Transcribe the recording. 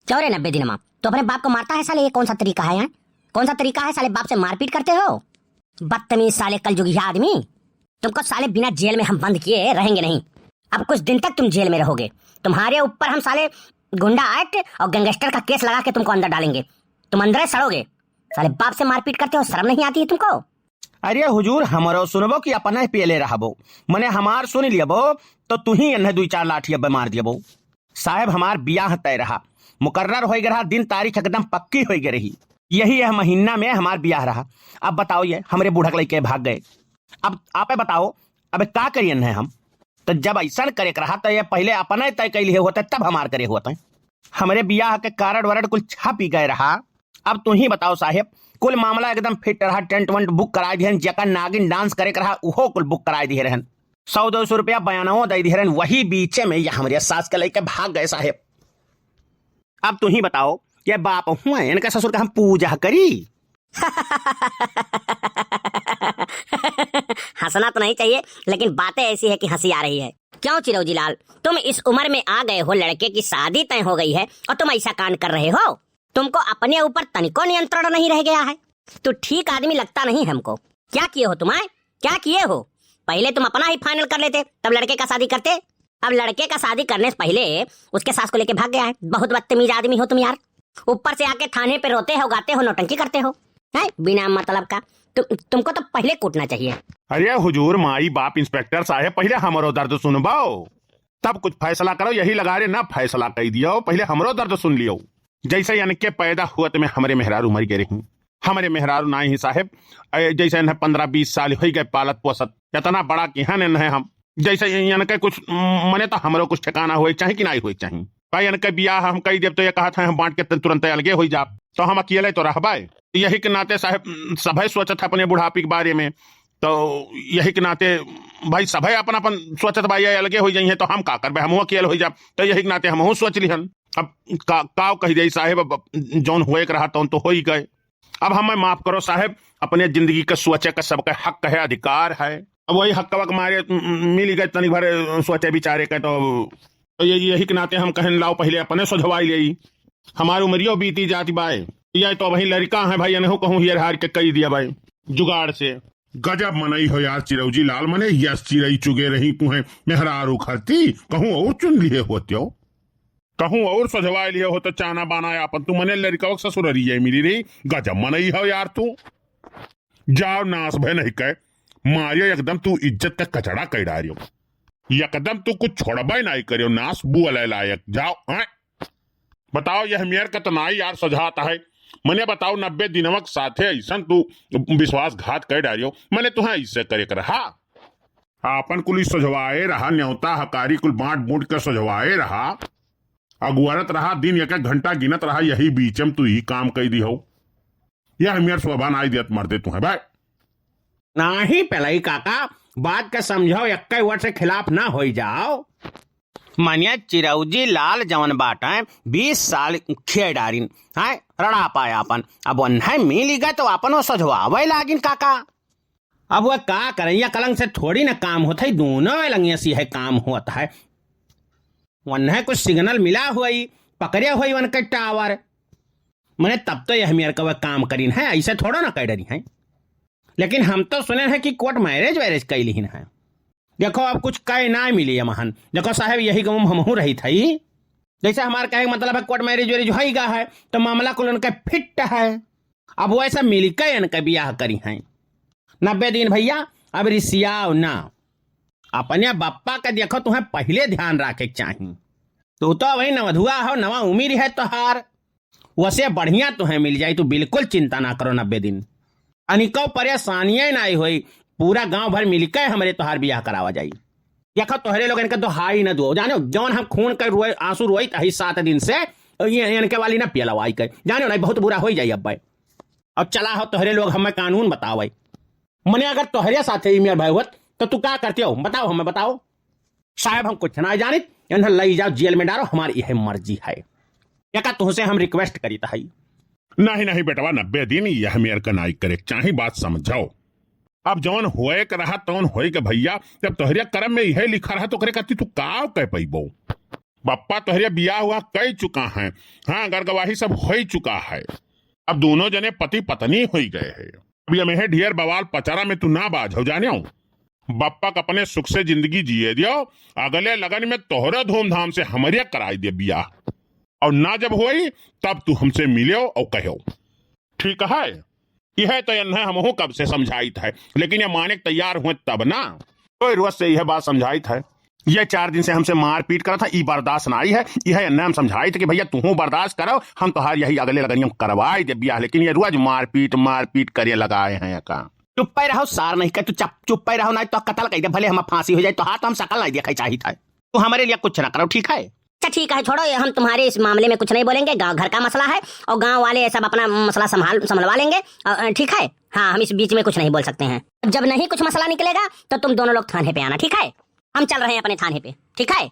क्यों रे 90 दिन माँ, तो अपने बाप को मारता है साले? ये कौन सा तरीका है यहाँ? कौन सा तरीका है साले? बाप से मारपीट करते हो? बदतमीज साले कलजुगी आदमी। तुमको साले बिना जेल में हम बंद किए रहेंगे नहीं। अब कुछ दिन तक तुम जेल में रहोगे। तुम्हारे ऊपर हम साले गुंडा एक्ट और गैंगस्टर का केस लगा के तुमको अंदर डालेंगे। तुम अंदर सड़ोगे। साले बाप से मारपीट करते हो, शर्म नहीं आती है तुमको? अरे हुजूर, हमारो सुनबो कि अपना पेले रहबो। मने हमार सुन लियबो तो तू ही इन्हें 2-4 लाठी अब मार दियबो। साहब हमार बियाह तय रहा, मुकर्रर हो गया, दिन तारीख एकदम पक्की हो गई रही। यही यह महीना में हमार बियाह रहा। अब बताओ, ये हमारे बूढ़क लड़के भाग गए। अब आप बताओ, अब क्या करिए है हम? तो जब ऐसा करे रहा तो ये पहले अपना तय कैलिए होते, तब हमार करे होते। हमारे बियाह के कारण वरड कुल छप ही गए रहा। अब तू ही बताओ साहेब, कुल मामला एकदम फिट रहा। टेंट वेंट बुक कराए दिए, जका नागिन डांस करे रहा उहो कुल बुक कराए दिए रहन। 100-200 रुपया बयानो दे दिए रहन। वही बीचे में ये हमारे सास के लेके भाग गए साहेब। अब तू ही बताओ, ये बाप हुआ इनका ससुर का हम पूजा करी? हंसना तो नहीं चाहिए, लेकिन बातें ऐसी है कि हंसी आ रही है। क्यों चिरौजी लाल, तुम इस उम्र में आ गए हो, लड़के की शादी तय हो गई है और तुम ऐसा कांड कर रहे हो? तुमको अपने ऊपर तनिको नियंत्रण नहीं रह गया है? तू ठीक आदमी लगता नहीं हमको। क्या किए हो तुम्हारे? क्या किए हो? पहले तुम अपना ही फाइनल कर लेते, तब लड़के का शादी करते। अब लड़के का शादी करने से पहले उसके सास को लेके भाग गया है। बहुत बदतमीज आदमी हो तुम यार। ऊपर से आके थाने पे रोते हो, गाते हो, नौटंकी करते हो है बिना मतलब का। तुमको तो पहले कूटना चाहिए। अरे हुजूर, माई बाप इंस्पेक्टर साहब, पहले हमरो दर्द सुनबाओ, तब कुछ फैसला करो। यही लगा रे ना फैसला कह दियो, पहले हमरो दर्द सुन लियो। जैसे यानी के पैदा हुआ तो मैं हमारे मेहरारू मर गए रही। हमारे मेहरारू ना ही साहेब, जैसे 15-20 साल हो गए पालत पोसत, इतना बड़ा किहन है हम। जैसे यानी के कुछ मने तो हमरो कुछ ठिकाना हुए चाहे कि नहीं हुए चाहे। यानी के बियाह हम कई देव तो ये कहा था हम बांट के तुरंत अलगे हो जा, तो हम अकेले तो रहबाए। यही के नाते साहब सभे सोचत है अपने बुढ़ापी के बारे में, तो यही के नाते भाई सभे अपन अपन सोचत भाई अलगे हो जाइए, तो हम का करबे, हम अकेले हो जा। तो यही के नाते हम सोच लिहन। अब काव कही जाई साहेब, अब जौन होए रहा तो हो ही गए। अब हमें माफ करो साहेब, अपने जिंदगी का सोचे का सबका हक है, अधिकार है। अब वही हक वक मारे मिल गए तनिक भरे सोचे बिचारे के, तो यही के नाते हम कहन लाओ पहले अपने सुधवाई ले। हमारी उमरियो बीती जाती बाय, ये तो वही लड़का है भाई, नहीं कहूँ हियर हार के कही दिया भाई जुगाड़ से। गजब मनई हो यार चिरौजी लाल, मने यस चिरई चुगे रही तुम्हें मेहरार उखड़ती, कहूँ और चुन लिए होते हो, कहूँ और सजवा लिए हो तो चाना बाना अपन तू मने लड़का ससुररी है मिली रही। गजब मनई हो यार तू। जाओ नाश भय नहीं कह मारियो, एकदम तू इज्जत का कचड़ा कह डारियो, एकदम तू कुछ छोड़बा नहीं करियो, नाश बुअल लायक। जाओ बताओ, यह मेयर का तो नाई यार सजाता है। मने बताओ 90 दिनवक साथे ऐसा तू विश्वासघात कर डारियो, मैंने तुम्हें इससे करे रहा। आपन कुल सजवाए रहा, न्योता हकारी कुल बांट बूट कर सजवाए रहा, अगुआरत रहा, दिन 1 घंटा गिनत रहा। यही बीचम तू ही काम कह दी हो। यह मेयर शोभा नाई दियत मरते तुम्हें भाई। नाही पलाई काका, बात का समझाओ, 21 वर्ष के खिलाफ ना हो जाओ। मानिया चिरौजी लाल जवन बाट है 20 साल खे डारिन है रड़ा पाया अपन। अब वह मिल गए तो अपन वो सजवावे लागिन काका। अब वह का करैया कलंग से थोड़ी ना काम होता है, दोनों लंगिया सी है काम होता है। वह कुछ सिग्नल मिला हुई, पकड़े हुई वन के टावर, मैंने तब तो यह मेरे का वह काम करीन है, ऐसे थोड़ा ना कह डरी है। लेकिन हम तो सुने हैं कि कोर्ट मैरिज वैरेज कैली है। देखो अब कुछ कह ना मिली है महान। देखो साहब, यही गम हमहू रही थी। जैसे हमारे कहे मतलब है कोर्ट मैरिज वैरेज हो गया है, तो मामला को उनका फिट है। अब वो ऐसा मिलकर इनका ब्याह करी है। 90 दिन भैया, अब रिसियाओ ना। अपने बप्पा का देखो तुम्हें पहले ध्यान रखे चाहिए। तू तो वही नवधुआ हो, नवा उम्र है तोहार, वैसे बढ़िया तुम्हें मिल जाए, तो बिल्कुल चिंता ना करो। 90 दिन अनिको परेशानियां ना हुई, पूरा गांव भर मिलकर हमारे तोहार ब्याह करावा जाई। देखो तोहरे लोग इनका तो हाई न दो, जानो जौन हम खून कर रोए आंसू रोई तही 7 दिन से ये इनके वाली ना पियलवाई कर, जानो ना बहुत बुरा हो जाई। अब भाई अब चला हो तोहरे लोग हमें कानून बताओ। मने अगर तोहरे साथे मेरे भाई होत तो तू क्या करते हो बताओ, हमें बताओ। साहब हम कुछ ना जानित, इन्हें ले जाओ जेल में डालो, हमारी यह मर्जी है। क्या तुमसे हम रिक्वेस्ट करी था। नहीं नहीं बेटवा, 90 दिन यह मेयर का नाई करे चाहे, बात समझाओ। अब जौन होए के रहा तौन होए के भैया, जब तोहरिया कर्म में यह लिखा रहा तो करे कहती तू का कह पैबो। बप्पा तोहरे बिया हुआ कई चुका है। हाँ, अगर गवाही सब हो ही चुका है। अब दोनों जने पति पत्नी हो गए हैं। अब ये में ढेर बवाल पचारा में तू ना बाज हो जाने। बप्पा का अपने सुख से जिंदगी जिए दियो, अगले लगन में तोहरे धूमधाम से हमारे कराई दे बिया, और ना जब होई तब तू हमसे मिलो और कहो। ठीक है, यह तो यह हमहू कब से समझाई था, लेकिन ये माने तैयार हुए तब ना। कोई रोज से यह बात समझाई था। ये 4 दिन से हमसे मार पीट करा था, ई बर्दाश्त ना आई है। यह हम समझाई थे कि भैया तू बर्दाश्त करो, हम तो हर यही अगले लगनियों करवाई दे बिया, लेकिन ये रोज मार पीट करे लगाए हैं। का चुप रहो, सार नहीं कर तू, चुप रहो, नहीं तो कत्ल कर दे, भले हम फांसी हो जाए तो हाथ हम शकल नहीं देखा चाहिए था। तू हमारे लिए कुछ ना करो, ठीक है? अच्छा ठीक है, छोड़ो, ये हम तुम्हारे इस मामले में कुछ नहीं बोलेंगे। गांव घर का मसला है और गांव वाले सब अपना मसला संभलवा लेंगे, ठीक है? हाँ, हम इस बीच में कुछ नहीं बोल सकते हैं। जब नहीं कुछ मसला निकलेगा तो तुम दोनों लोग थाने पे आना, ठीक है? हम चल रहे हैं अपने थाने पे, ठीक है?